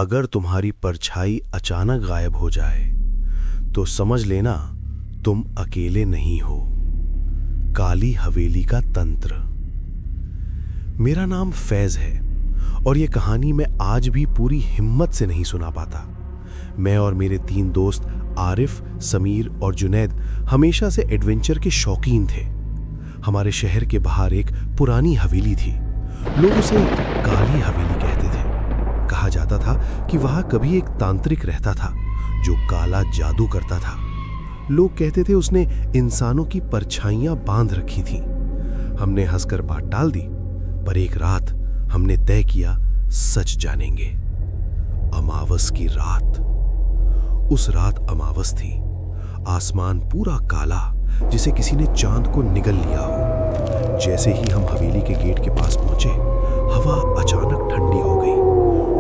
अगर तुम्हारी परछाई अचानक गायब हो जाए तो समझ लेना तुम अकेले नहीं हो। काली हवेली का तंत्र। मेरा नाम फैज है और ये कहानी मैं आज भी पूरी हिम्मत से नहीं सुना पाता। मैं और मेरे 3 दोस्त आरिफ, समीर और जुनैद हमेशा से एडवेंचर के शौकीन थे। हमारे शहर के बाहर एक पुरानी हवेली थी। लोग उसे काली हवेली कहते थे। कहा जाता था कि वहां कभी एक तांत्रिक रहता था जो काला जादू करता था। लोग कहते थे उसने इंसानों की परछाइयां बांध रखी थीं। हमने हंसकर बात टाल दी, पर एक रात हमने तय किया सच जानेंगे। अमावस की रात। उस रात अमावस थी। आसमान पूरा काला, जिसे किसी ने चांद को निगल लिया हो। जैसे ही हम हवेली के गेट के पास पहुंचे, हवा अचानक ठंडी हो गई।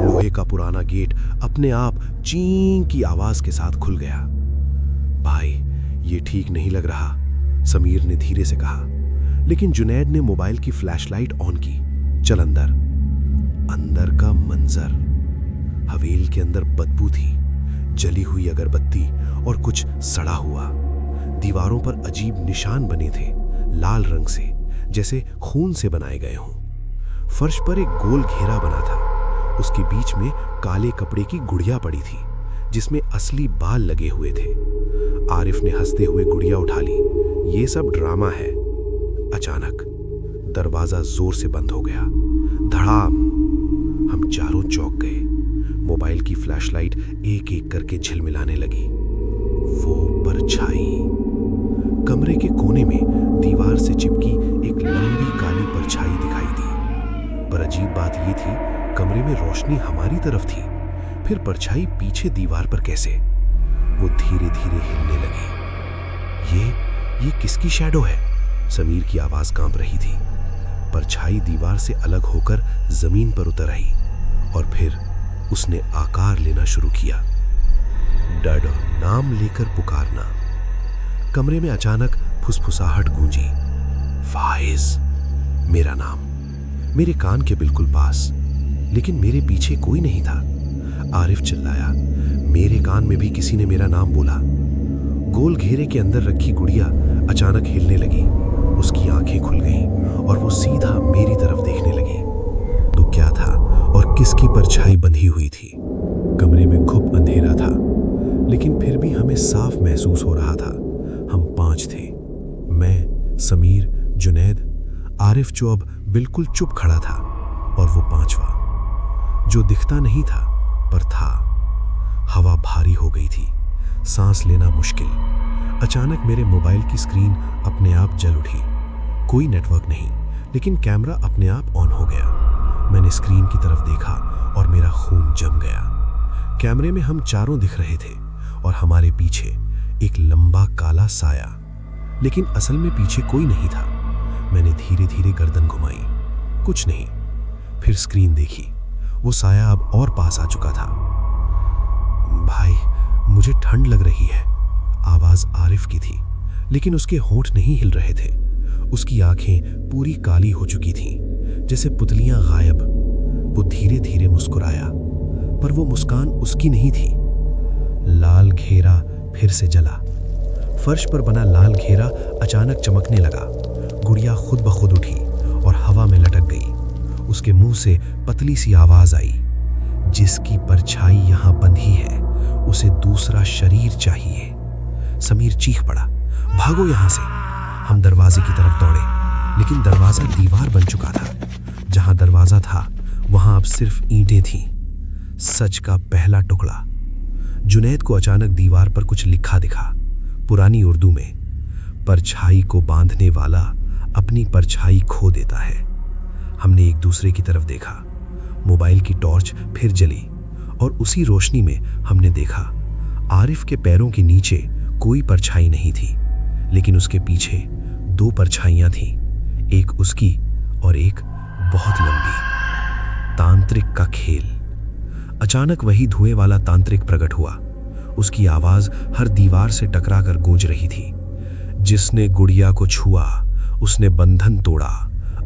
लोहे का पुराना गेट अपने आप चीं की आवाज के साथ खुल गया। भाई, ये ठीक नहीं लग रहा, समीर ने धीरे से कहा। लेकिन जुनैद ने मोबाइल की फ्लैशलाइट ऑन की। चल अंदर। अंदर का मंजर। हवेली के अंदर बदबू थी, जली हुई अगरबत्ती और कुछ सड़ा हुआ। दीवारों पर अजीब निशान बने थे, लाल रंग से, जैसे खून से बनाए गए हों। फर्श पर एक गोल घेरा बना था। उसके बीच में काले कपड़े की गुड़िया पड़ी थी, जिसमें असली बाल लगे हुए थे। आरिफ ने हंसते हुए गुड़िया उठा ली। ये सब ड्रामा है। अचानक दरवाजा जोर से बंद हो गया। धड़ाम। हम चारों चौंक गए। मोबाइल की फ्लैशलाइट एक एक करके झिलमिलाने लगी। वो परछाई। कमरे के कोने में दीवार से चिपकी एक लंबी काली परछाई दिखाई दी। पर अजीब बात यह थी, कमरे में रोशनी हमारी तरफ थी, फिर परछाई पीछे दीवार पर कैसे? वो धीरे धीरे हिलने लगी। ये किसकी शैडो है? समीर की आवाज कांप रही थी। परछाई दीवार से अलग होकर जमीन पर उतर आई और फिर उसने आकार लेना शुरू किया। डड नाम लेकर पुकारना। कमरे में अचानक फुसफुसाहट गूंजी। फाइज, मेरा नाम, मेरे कान के बिल्कुल पास। लेकिन मेरे पीछे कोई नहीं था। आरिफ चिल्लाया। मेरे कान में भी किसी ने मेरा नाम बोला। गोल घेरे के अंदर रखी गुड़िया अचानक हिलने लगी। उसकी आंखें खुल गईं और वो सीधा मेरी तरफ देखने लगी। तो क्या था और किसकी परछाई बंधी हुई थी? कमरे में खूब अंधेरा था, लेकिन फिर भी हमें साफ महसूस हो रहा था। हम 5 थे। मैं, समीर, जुनैद, आरिफ जो अब बिल्कुल चुप खड़ा था, और वो 5वां जो दिखता नहीं था पर था। हवा भारी हो गई थी, सांस लेना मुश्किल। अचानक मेरे मोबाइल की स्क्रीन अपने आप जल उठी। कोई नेटवर्क नहीं, लेकिन कैमरा अपने आप ऑन हो गया। मैंने स्क्रीन की तरफ देखा और मेरा खून जम गया। कैमरे में हम चारों दिख रहे थे और हमारे पीछे एक लंबा काला साया, लेकिन असल में पीछे कोई नहीं था। मैंने धीरे धीरे गर्दन घुमाई, कुछ नहीं। फिर स्क्रीन देखी, वो साया अब और पास आ चुका था। भाई, मुझे ठंड लग रही है। आवाज आरिफ की थी, लेकिन उसके होंठ नहीं हिल रहे थे। उसकी आंखें पूरी काली हो चुकी थीं, जैसे पुतलियां गायब। वो धीरे धीरे मुस्कुराया, पर वो मुस्कान उसकी नहीं थी। लाल घेरा फिर से जला। फर्श पर बना लाल घेरा अचानक चमकने लगा। गुड़िया खुद ब खुद उठी और हवा में लटक गई। उसके मुंह से पतली सी आवाज आई, जिसकी परछाई यहां बंधी है उसे दूसरा शरीर चाहिए। समीर चीख पड़ा, भागो यहां से। हम दरवाजे की तरफ दौड़े, लेकिन दरवाजा दीवार बन चुका था। जहां दरवाजा था वहां अब सिर्फ ईंटें थीं। सच का पहला टुकड़ा। जुनैद को अचानक दीवार पर कुछ लिखा दिखा, पुरानी उर्दू में। परछाई को बांधने वाला अपनी परछाई खो देता है। हमने एक दूसरे की तरफ देखा। मोबाइल की टॉर्च फिर जली और उसी रोशनी में हमने देखा आरिफ के पैरों के नीचे कोई परछाई नहीं थी, लेकिन उसके पीछे 2 परछाइयां थीं, एक उसकी और एक बहुत लंबी। तांत्रिक का खेल। अचानक वही धुएं वाला तांत्रिक प्रकट हुआ। उसकी आवाज हर दीवार से टकराकर गूंज रही थी। जिसने गुड़िया को छुआ उसने बंधन तोड़ा,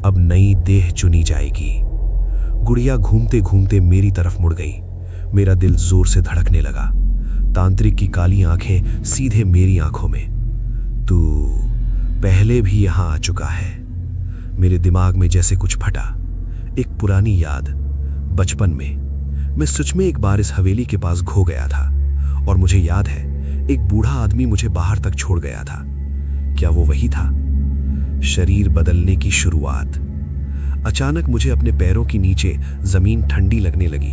अब नई देह चुनी जाएगी। गुड़िया घूमते घूमते मेरी तरफ मुड़ गई। मेरा दिल जोर से धड़कने लगा। तांत्रिक की काली आंखें सीधे मेरी आंखों में। तू पहले भी यहां आ चुका है। मेरे दिमाग में जैसे कुछ फटा। एक पुरानी याद। बचपन में मैं सच में एक बार इस हवेली के पास खो गया था और मुझे याद है एक बूढ़ा आदमी मुझे बाहर तक छोड़ गया था। क्या वो वही था? शरीर बदलने की शुरुआत। अचानक मुझे अपने पैरों के नीचे जमीन ठंडी लगने लगी।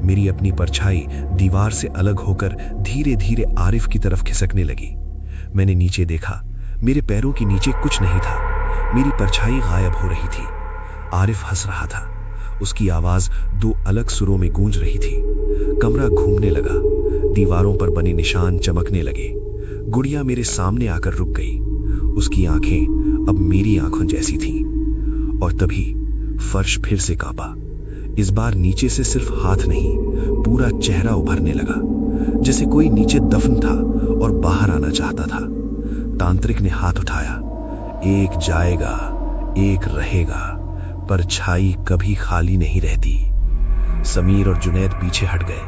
मेरी अपनी परछाई दीवार से अलग होकर धीरे धीरे आरिफ की तरफ खिसकने लगी। मैंने नीचे देखा। मेरे पैरों के नीचे कुछ नहीं था। मेरी परछाई गायब हो रही थी। आरिफ हंस रहा था। उसकी आवाज दो अलग सुरों में गूंज रही थी। कमरा घूमने लगा। दीवारों पर बने निशान चमकने लगे। गुड़िया मेरे सामने आकर रुक गई। उसकी आंखें अब मेरी आंखों जैसी थीं। और तभी फर्श फिर से कांपा। इस बार नीचे से सिर्फ हाथ नहीं, पूरा चेहरा उभरने लगा, जैसे कोई नीचे दफन था और बाहर आना चाहता था। तांत्रिक ने हाथ उठाया। एक जाएगा, एक रहेगा, परछाई कभी खाली नहीं रहती। समीर और जुनैद पीछे हट गए,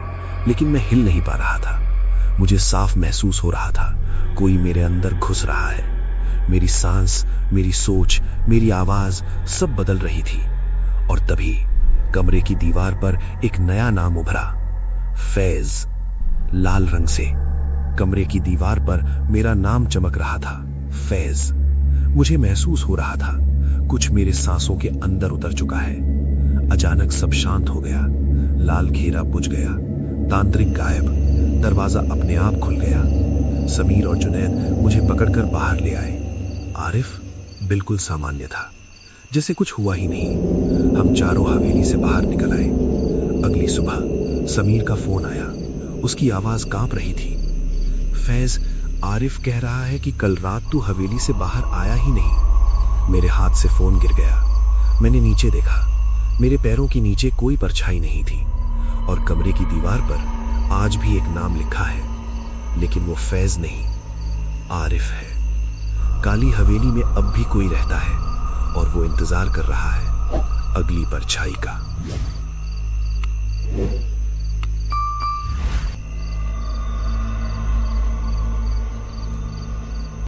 लेकिन मैं हिल नहीं पा रहा था। मुझे साफ महसूस हो रहा था कोई मेरे अंदर घुस रहा है। मेरी सांस, मेरी सोच, मेरी आवाज सब बदल रही थी। और तभी कमरे की दीवार पर एक नया नाम उभरा, फैज। लाल रंग से कमरे की दीवार पर मेरा नाम चमक रहा था, फैज। मुझे महसूस हो रहा था कुछ मेरे सांसों के अंदर उतर चुका है। अचानक सब शांत हो गया। लाल घेरा बुझ गया। तांत्रिक गायब। दरवाजा अपने आप खुल गया। समीर और जुनैद मुझे पकड़कर बाहर ले आए। आरिफ बिल्कुल सामान्य था, जैसे कुछ हुआ ही नहीं। हम चारों हवेली से बाहर निकल आए। अगली सुबह समीर का फोन आया। उसकी आवाज कांप रही थी। फैज, आरिफ कह रहा है कि कल रात तू हवेली से बाहर आया ही नहीं। मेरे हाथ से फोन गिर गया। मैंने नीचे देखा। मेरे पैरों के नीचे कोई परछाई नहीं थी और कमरे की दीवार पर आज भी एक नाम लिखा है, लेकिन वो फैज नहीं, आरिफ है। काली हवेली में अब भी कोई रहता है और वो इंतजार कर रहा है अगली परछाई का।